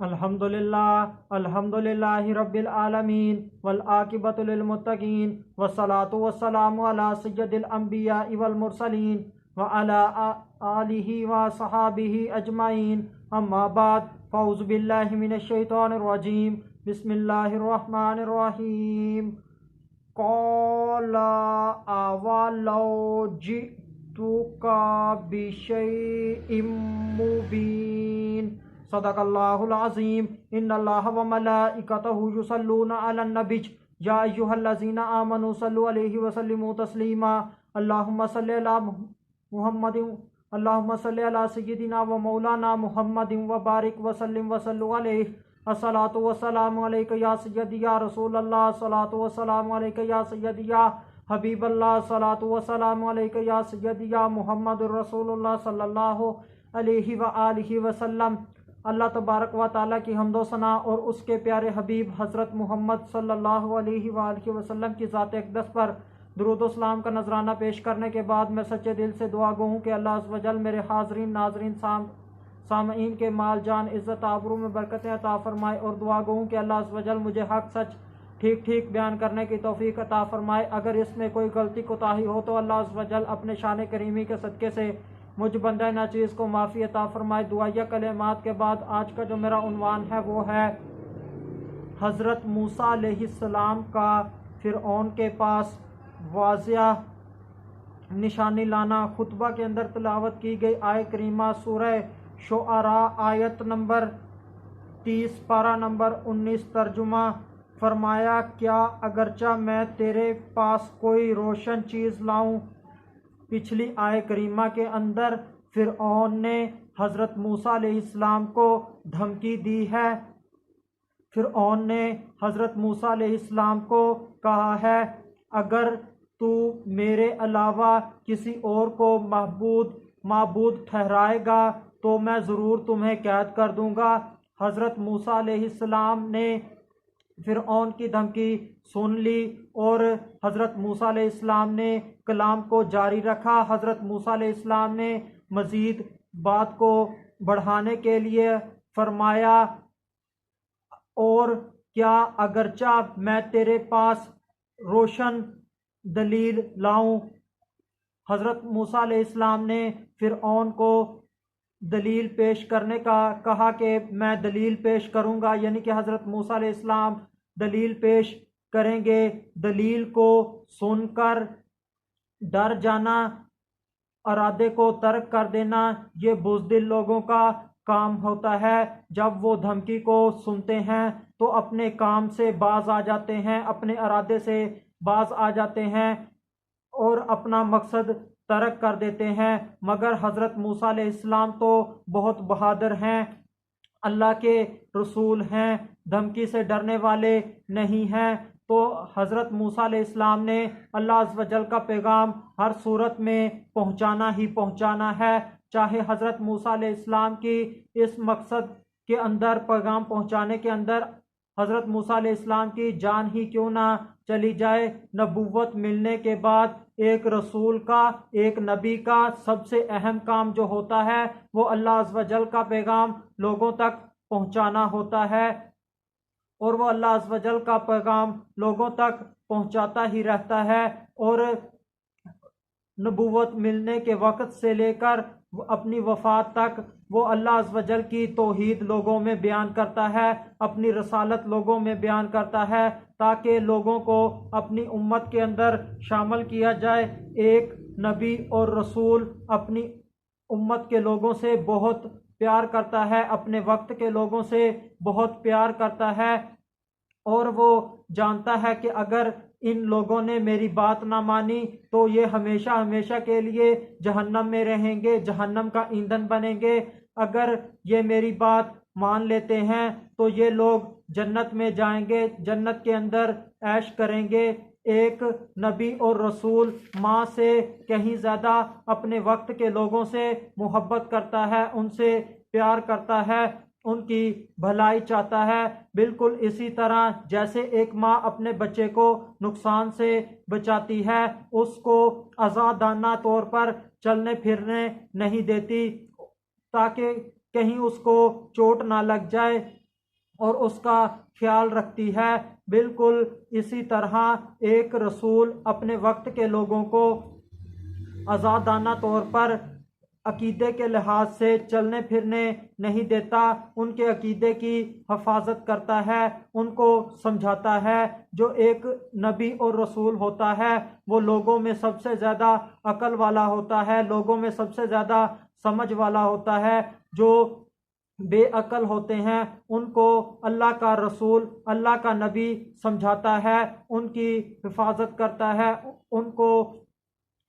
अल्हम्दुलिल्लाहि रब्बिल आलमीन वल आकिबतु लिल मुत्तकीन वस्सलातु वस्सलामु अला सय्यदिल अंबियाइ वल मुरसलीन व अला आलिहि व सहाबिहि अजमाइन अम्मा बाद फौज़ु बिल्लाहि मिनश शैतानिर रजीम बिस्मिल्लाहिर रहमानिर रहीम क़ाला अवलौ जि'तुका बिशैइम मुबीन सदक़ल्लाहुल अज़ीम इन्नल्लाह व मलाइकतहु युसल्लूना अलन नबी या अय्युहल्लज़ीना आमनू सल्लु अलैहि व सल्लिमू तस्लीमा अल्लाहुम्मा सल्लि अला मुहम्मदिन अल्लाहुम्मा सल्लि अला सय्यिदिना व मौलाना मुहम्मदिन व बारिक व सल्लिम व सल्लु अलैहि अस्सलातु वस्सलामु अलैका या सय्यदी या रसूलल्लाह अस्सलातु वस्सलामु अलैका या सय्यदी या हबीबल्लाह अस्सलातु वस्सलामु अलैका या सय्यदी या मुहम्मदुर रसूलुल्लाह सल्लल्लाहु अलैहि व आलिहि वसल्लम। अल्लाह तबारक व ताला की हम्दो सना और उसके प्यारे हबीब हज़रत मोहम्मद सल्लल्लाहु अलैहि व आलिहि वसल्लम की ज़ात अक़दस पर दुरूद व सलाम का नजराना पेश करने के बाद मैं सच्चे दिल से दुआ गो हूँ कि अल्लाह अज़्ज़ व जल मेरे हाज़रीन नाज़रीन सामईन के माल जान इज़्ज़त आबरू में बरकतें अता फरमाए और दुआ गो हूँ कि अल्लाह अज़्ज़ व जल मुझे हक सच ठीक ठीक बयान करने की तौफीक अता फरमाए। अगर इसमें कोई गलती कोताही हो तो अल्लाह अज़्ज़ व जल अपने शान करीमी के सदक़े से मुझ बंदा नाचीज़ को माफ़ी अता फरमाए। दुआया कलेमात के बाद आज का जो मेरा उन्वान है वो है हज़रत मूसा अलैहिस्सलाम का फ़िरऔन के पास वाज़िया निशानी लाना। खुतबा के अंदर तिलावत की गई आय करीमा सूरह शुआरा आयत नंबर 30 पारा नंबर 19। तर्जुमा फरमाया, क्या अगरचा मैं तेरे पास कोई रोशन चीज़ लाऊं। पिछली आय करीमा के अंदर फ़िरऔन ने हज़रत मूसा अलैहिस्सलाम को धमकी दी है। फ़िरऔन ने हज़रत मूसा अलैहिस्सलाम को कहा है, अगर तू मेरे अलावा किसी और को माबूद ठहराएगा तो मैं ज़रूर तुम्हें कैद कर दूंगा। हज़रत मूसा अलैहिस्सलाम ने फ़िरऔन की धमकी सुन ली और हज़रत मूसा अलैहिस्सलाम ने कलाम को जारी रखा। हज़रत मूसा अलैहिस्सलाम ने मज़ीद बात को बढ़ाने के लिए फरमाया, और क्या अगरचा मैं तेरे पास रोशन दलील लाऊं। हज़रत मूसा अलैहिस्सलाम ने फ़िरऔन को दलील पेश करने का कहा कि मैं दलील पेश करूंगा, यानी कि हज़रत मूसा अलैहिस्सलाम दलील पेश करेंगे। दलील को सुनकर डर जाना, इरादे को तर्क कर देना, ये बुज़दिल लोगों का काम होता है। जब वो धमकी को सुनते हैं तो अपने काम से बाज आ जाते हैं, अपने इरादे से बाज आ जाते हैं और अपना मकसद तर्क कर देते हैं। मगर हज़रत मूसा अलैहिस्सलाम तो बहुत बहादुर हैं, अल्लाह के रसूल हैं, धमकी से डरने वाले नहीं हैं। तो हज़रत मूसा अलैहिस्सलाम ने अल्लाह अज़्ज़ व जल का पैगाम हर सूरत में पहुँचाना ही पहुँचाना है, चाहे हज़रत मूसा अलैहिस्सलाम की इस मकसद के अंदर पैगाम पहुँचाने के अंदर हज़रत मूसा अलैहिस्सलाम की जान ही क्यों ना चली जाए। नबूवत मिलने के बाद एक रसूल का, एक नबी का सबसे अहम काम जो होता है वो अल्लाह अज़्ज़ व जल का पैगाम लोगों तक पहुँचाना होता है, और वो अल्लाह अज़्ज़ व जल का पैगाम लोगों तक पहुँचाता ही रहता है। और नबूवत मिलने के वक़्त से लेकर अपनी वफ़ात तक वो अल्लाह अज़्ज़ व जल की तौहीद लोगों में बयान करता है, अपनी रसालत लोगों में बयान करता है, ताकि लोगों को अपनी उम्मत के अंदर शामिल किया जाए। एक नबी और रसूल अपनी उम्मत के लोगों से बहुत प्यार करता है, अपने वक्त के लोगों से बहुत प्यार करता है, और वो जानता है कि अगर इन लोगों ने मेरी बात ना मानी तो ये हमेशा हमेशा के लिए जहन्नम में रहेंगे, जहन्नम का ईंधन बनेंगे। अगर ये मेरी बात मान लेते हैं तो ये लोग जन्नत में जाएंगे, जन्नत के अंदर ऐश करेंगे। एक नबी और रसूल माँ से कहीं ज़्यादा अपने वक्त के लोगों से मोहब्बत करता है, उनसे प्यार करता है, उनकी भलाई चाहता है। बिल्कुल इसी तरह जैसे एक माँ अपने बच्चे को नुकसान से बचाती है, उसको आज़ादाना तौर पर चलने फिरने नहीं देती ताकि कहीं उसको चोट ना लग जाए, और उसका ख्याल रखती है। बिल्कुल इसी तरह एक रसूल अपने वक्त के लोगों को आज़ादाना तौर पर अकीदे के लिहाज से चलने फिरने नहीं देता, उनके अकीदे की हिफाजत करता है, उनको समझाता है। जो एक नबी और रसूल होता है वो लोगों में सबसे ज़्यादा अकल वाला होता है, लोगों में सबसे ज़्यादा समझ वाला होता है। जो बेअकल होते हैं उनको अल्लाह का रसूल, अल्लाह का नबी समझाता है, उनकी हिफाजत करता है, उनको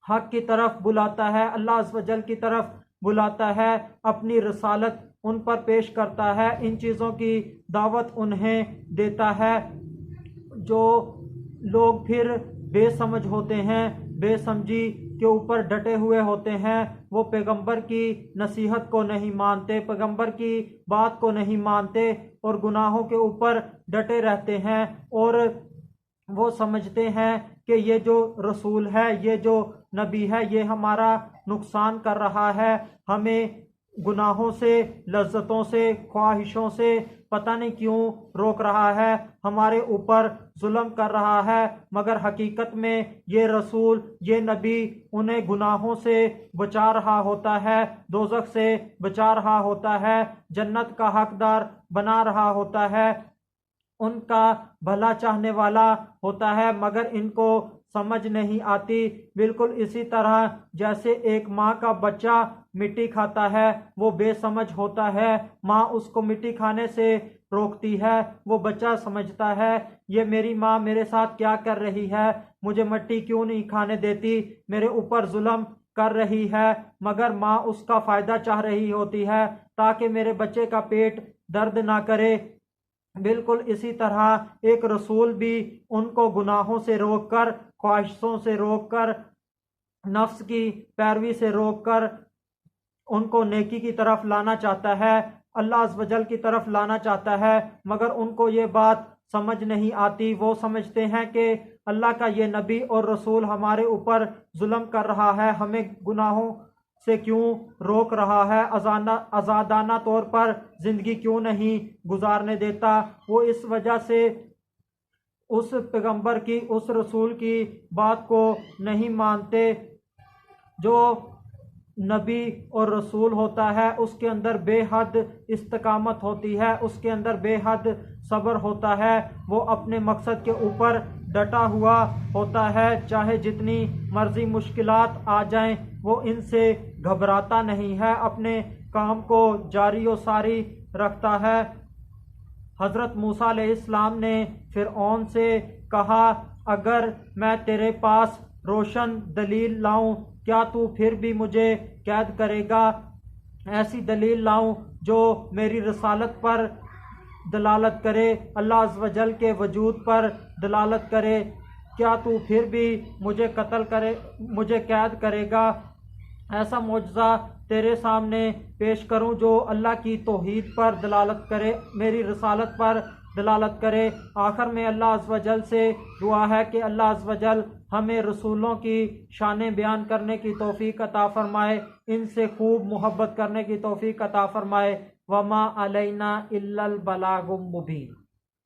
हक की तरफ बुलाता है, अल्लाह अज़्ज़ व जल की तरफ बुलाता है, अपनी रसालत उन पर पेश करता है, इन चीज़ों की दावत उन्हें देता है। जो लोग फिर बेसमझ होते हैं, बेसमझी के ऊपर डटे हुए होते हैं, वो पैगंबर की नसीहत को नहीं मानते, पैगंबर की बात को नहीं मानते और गुनाहों के ऊपर डटे रहते हैं। और वो समझते हैं कि ये जो रसूल है, ये जो नबी है, ये हमारा नुकसान कर रहा है, हमें गुनाहों से, लज्जतों से, ख्वाहिशों से पता नहीं क्यों रोक रहा है, हमारे ऊपर जुल्म कर रहा है। मगर हकीकत में ये रसूल, ये नबी उन्हें गुनाहों से बचा रहा होता है, दोज़ख से बचा रहा होता है, जन्नत का हकदार बना रहा होता है, उनका भला चाहने वाला होता है। मगर इनको समझ नहीं आती। बिल्कुल इसी तरह जैसे एक माँ का बच्चा मिट्टी खाता है, वो बेसमझ होता है, माँ उसको मिट्टी खाने से रोकती है, वो बच्चा समझता है ये मेरी माँ मेरे साथ क्या कर रही है, मुझे मिट्टी क्यों नहीं खाने देती, मेरे ऊपर जुल्म कर रही है। मगर माँ उसका फ़ायदा चाह रही होती है ताकि मेरे बच्चे का पेट दर्द ना करे। बिल्कुल इसी तरह एक रसूल भी उनको गुनाहों से रोककर, ख्वाहिशों से रोककर, नफ्स की पैरवी से रोककर उनको नेकी की तरफ लाना चाहता है, अल्लाह अज़्ज़ व जल की तरफ लाना चाहता है। मगर उनको ये बात समझ नहीं आती। वो समझते हैं कि अल्लाह का ये नबी और रसूल हमारे ऊपर जुल्म कर रहा है, हमें गुनाहों से क्यों रोक रहा है, आज़ादाना तौर पर ज़िंदगी क्यों नहीं गुजारने देता। वो इस वजह से उस पैगंबर की, उस रसूल की बात को नहीं मानते। जो नबी और रसूल होता है उसके अंदर बेहद इस्तकामत होती है, उसके अंदर बेहद सब्र होता है, वो अपने मकसद के ऊपर डटा हुआ होता है, चाहे जितनी मर्जी मुश्किलात आ जाएं वो इनसे घबराता नहीं है, अपने काम को जारी व सारी रखता है। हज़रत मूसा अलैहिस्सलाम ने फ़िरऔन से कहा, अगर मैं तेरे पास रोशन दलील लाऊं क्या तू फिर भी मुझे कैद करेगा? ऐसी दलील लाऊं जो मेरी रसालत पर दलालत करे, अल्लाह अज़्ज़ व जल के वजूद पर दलालत करे, क्या तू फिर भी मुझे कत्ल करे, मुझे कैद करेगा? ऐसा मौजज़ा तेरे सामने पेश करूं जो अल्लाह की तौहीद पर दलालत करे, मेरी रसालत पर दलालत करे। आखिर में अल्लाह अज़्ज़ व जल से दुआ है कि अल्लाह अज़्ज़ व जल हमें रसूलों की शानें बयान करने की तौफीक अता फ़रमाए, इनसे खूब मोहब्बत करने की तौफीक अता फ़रमाए। वमा अलैना इल्लल बलागुम मुबीन।